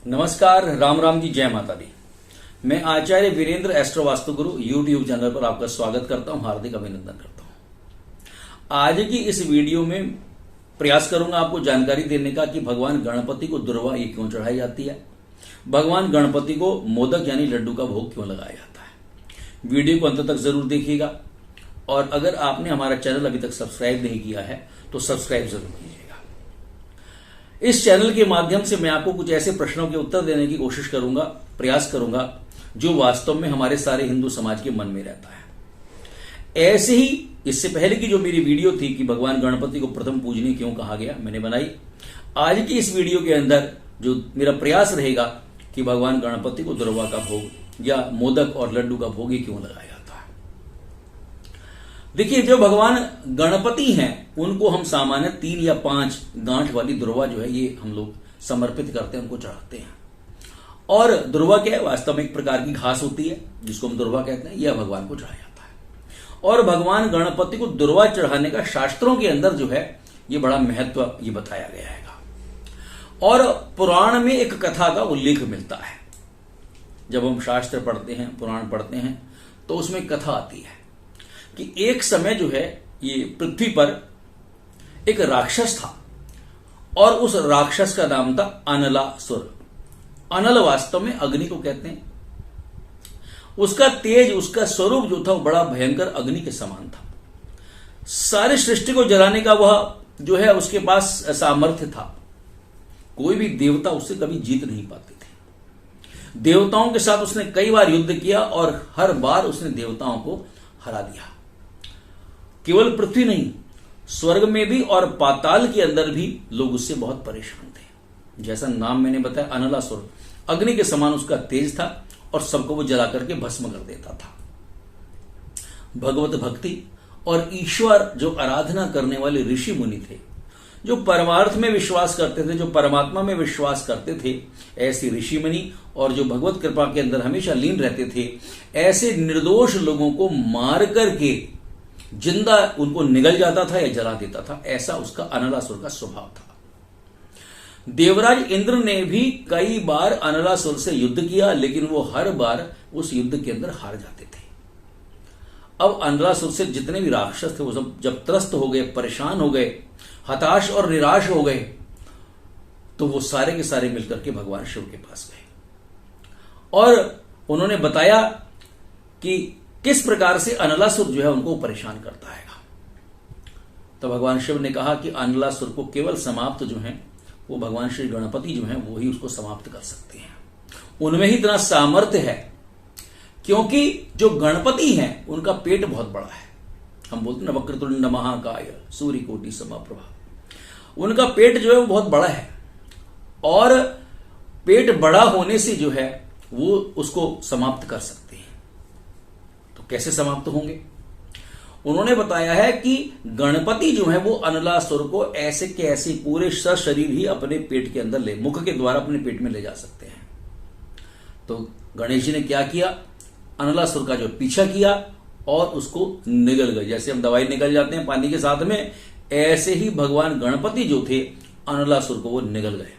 नमस्कार, राम राम जी, जय माता दी। मैं आचार्य वीरेंद्र एस्ट्रो वास्तु गुरु यूट्यूब चैनल पर आपका स्वागत करता हूं, हार्दिक अभिनंदन करता हूं। आज की इस वीडियो में प्रयास करूंगा आपको जानकारी देने का कि भगवान गणपति को दुर्वा ये क्यों चढ़ाई जाती है, भगवान गणपति को मोदक यानी लड्डू का भोग क्यों लगाया जाता है। वीडियो को अंत तक जरूर देखिएगा और अगर आपने हमारा चैनल अभी तक सब्सक्राइब नहीं किया है तो सब्सक्राइब जरूर कीजिएगा। इस चैनल के माध्यम से मैं आपको कुछ ऐसे प्रश्नों के उत्तर देने की कोशिश करूंगा, प्रयास करूंगा जो वास्तव में हमारे सारे हिंदू समाज के मन में रहता है। ऐसे ही इससे पहले की जो मेरी वीडियो थी कि भगवान गणपति को प्रथम पूजनीय क्यों कहा गया, मैंने बनाई। आज की इस वीडियो के अंदर जो मेरा प्रयास रहेगा कि भगवान गणपति को दुर्वा का भोग या मोदक और लड्डू का भोग क्यों लगाया जाता है। देखिए, जो भगवान गणपति हैं उनको हम सामान्य 3 या 5 गांठ वाली दुर्वा जो है ये हम लोग समर्पित करते हैं, उनको चढ़ाते हैं। और दुर्वा क्या है, वास्तव में एक प्रकार की घास होती है जिसको हम दुर्वा कहते हैं, यह भगवान को चढ़ाया जाता है। और भगवान गणपति को दुर्वा चढ़ाने का शास्त्रों के अंदर जो है ये बड़ा महत्व ये बताया गया है। और पुराण में एक कथा का उल्लेख मिलता है। जब हम शास्त्र पढ़ते हैं, पुराण पढ़ते हैं तो उसमें कथा आती है कि एक समय जो है ये पृथ्वी पर एक राक्षस था और उस राक्षस का नाम था अनलासुर। अनल वास्तव में अग्नि को कहते हैं। उसका तेज, उसका स्वरूप जो था वो बड़ा भयंकर अग्नि के समान था। सारी सृष्टि को जलाने का वह जो है उसके पास सामर्थ्य था। कोई भी देवता उससे कभी जीत नहीं पाते थे। देवताओं के साथ उसने कई बार युद्ध किया और हर बार उसने देवताओं को हरा दिया। केवल पृथ्वी नहीं, स्वर्ग में भी और पाताल के अंदर भी लोग उससे बहुत परेशान थे। जैसा नाम मैंने बताया, अनलासुर, अग्नि के समान उसका तेज था और सबको वो जला करके भस्म कर देता था। भगवत भक्ति और ईश्वर जो आराधना करने वाले ऋषि मुनि थे, जो परमार्थ में विश्वास करते थे, जो परमात्मा में विश्वास करते थे, ऐसे ऋषि मुनि और जो भगवत कृपा के अंदर हमेशा लीन रहते थे, ऐसे निर्दोष लोगों को मार करके जिंदा उनको निगल जाता था या जला देता था। ऐसा उसका अनलासुर का स्वभाव था। देवराज इंद्र ने भी कई बार अनलासुर से युद्ध किया, लेकिन वो हर बार उस युद्ध के अंदर हार जाते थे। अब अनलासुर से जितने भी राक्षस थे वो सब जब त्रस्त हो गए, परेशान हो गए, हताश और निराश हो गए, तो वो सारे के सारे मिलकर के भगवान शिव के पास गए और उन्होंने बताया कि किस प्रकार से अनलासुर जो है उनको परेशान करता है। तो भगवान शिव ने कहा कि अनलासुर को केवल समाप्त जो है वो भगवान श्री गणपति जो है वो ही उसको समाप्त कर सकते हैं। उनमें ही इतना सामर्थ्य है, क्योंकि जो गणपति हैं उनका पेट बहुत बड़ा है। हम बोलते हैं वक्रतुंड महाकाय सूर्यकोटि समप्रभा। उनका पेट जो है वो बहुत बड़ा है और पेट बड़ा होने से जो है वो उसको समाप्त कर सकते हैं। तो कैसे समाप्त होंगे? उन्होंने बताया है कि गणपति जो है वो अनलासुर को ऐसे के ऐसे पूरे शरीर ही अपने पेट के अंदर मुख के द्वारा अपने पेट में ले जा सकते हैं। तो गणेश जी ने क्या किया, अनलासुर का जो पीछा किया और उसको निगल गए। जैसे हम दवाई निगल जाते हैं पानी के साथ में, ऐसे ही भगवान गणपति जो थे अनलासुर को वो निगल गए।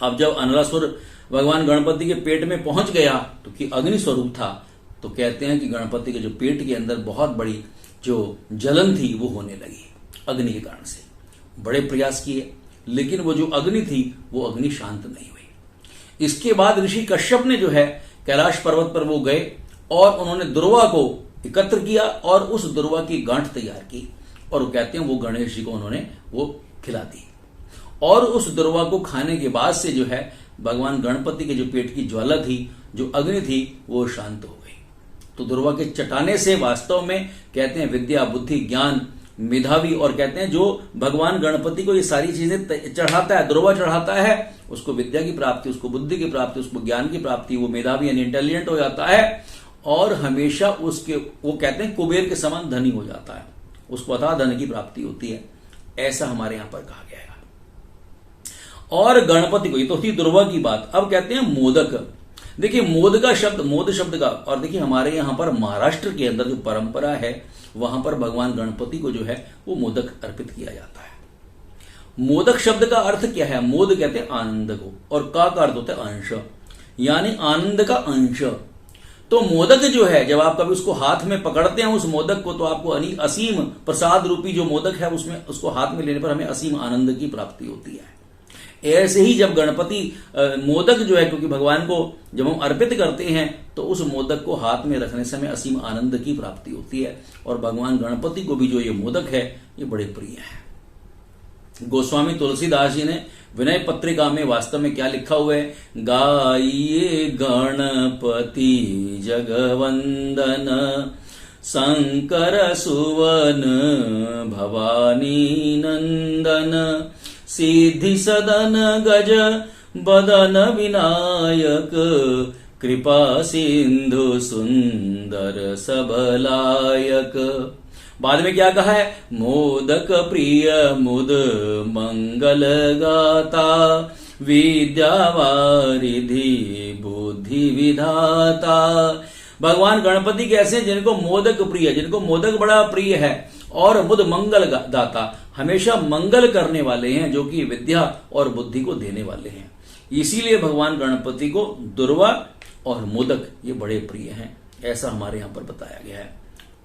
अब जब अनलासुर भगवान गणपति के पेट में पहुंच गया तो कि अग्नि स्वरूप था, तो कहते हैं कि गणपति के जो पेट के अंदर बहुत बड़ी जो जलन थी वो होने लगी अग्नि के कारण से। बड़े प्रयास किए, लेकिन वो जो अग्नि थी वो अग्नि शांत नहीं हुई। इसके बाद ऋषि कश्यप ने जो है कैलाश पर्वत पर वो गए और उन्होंने दुर्वा को एकत्र किया और उस दुर्वा की गांठ तैयार की और वो कहते हैं वो गणेश जी को उन्होंने वो खिला दी। और उस दुर्वा को खाने के बाद से जो है भगवान गणपति के जो पेट की ज्वाला थी, जो अग्नि थी, वो शांत हो गई। तो दुर्वा के चटाने से वास्तव में कहते हैं विद्या, बुद्धि, ज्ञान, मेधावी, और कहते हैं जो भगवान गणपति को ये सारी चीजें चढ़ाता है, दुर्वा चढ़ाता है, उसको विद्या की प्राप्ति, उसको बुद्धि की प्राप्ति, उसको ज्ञान की प्राप्ति, वो मेधावी यानी इंटेलिजेंट हो जाता है और हमेशा उसके वो कहते हैं कुबेर के समान धनी हो जाता है, उसको अथाह धन की प्राप्ति होती है। ऐसा हमारे यहां पर कहा गया है। और गणपति को, ये तो थी दुर्वा की बात। अब कहते हैं मोदक। देखिए मोद का शब्द, मोद शब्द का, और देखिए हमारे यहां पर महाराष्ट्र के अंदर जो परंपरा है वहां पर भगवान गणपति को जो है वो मोदक अर्पित किया जाता है। मोदक शब्द का अर्थ क्या है? मोद कहते हैं आनंद को, और का अर्थ होता है अंश, यानी आनंद का अंश। तो मोदक जो है, जब आप कभी उसको हाथ में पकड़ते हैं उस मोदक को, तो आपको असीम प्रसाद रूपी जो मोदक है उसमें उसको हाथ में लेने पर हमें असीम आनंद की प्राप्ति होती है। ऐसे ही जब गणपति मोदक जो है, क्योंकि भगवान को जब हम अर्पित करते हैं तो उस मोदक को हाथ में रखने से हमें असीम आनंद की प्राप्ति होती है, और भगवान गणपति को भी जो ये मोदक है ये बड़े प्रिय है। गोस्वामी तुलसीदास जी ने विनय पत्रिका में वास्तव में क्या लिखा हुआ है? गाइए गणपति जगवंदन, शंकर सुवन भवानी नंदन, सिद्धि सदन गज बदन विनायक, कृपा सिंधु सुंदर सबलायक। बाद में क्या कहा है? मोदक प्रिय मुद मंगल गाता, विद्यावारिधि बुद्धि विधाता। भगवान गणपति कैसे हैं? जिनको मोदक प्रिय, जिनको मोदक बड़ा प्रिय है, और मुद मंगल दाता, हमेशा मंगल करने वाले हैं, जो कि विद्या और बुद्धि को देने वाले हैं। इसीलिए भगवान गणपति को दुर्वा और मोदक ये बड़े प्रिय हैं, ऐसा हमारे यहां पर बताया गया है।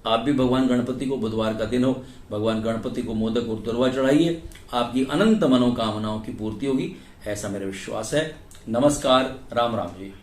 आप भी भगवान गणपति को, बुधवार का दिन हो, भगवान गणपति को मोदक और दुर्वा चढ़ाइए, आपकी अनंत मनोकामनाओं की पूर्ति होगी, ऐसा मेरा विश्वास है। नमस्कार, राम राम जी।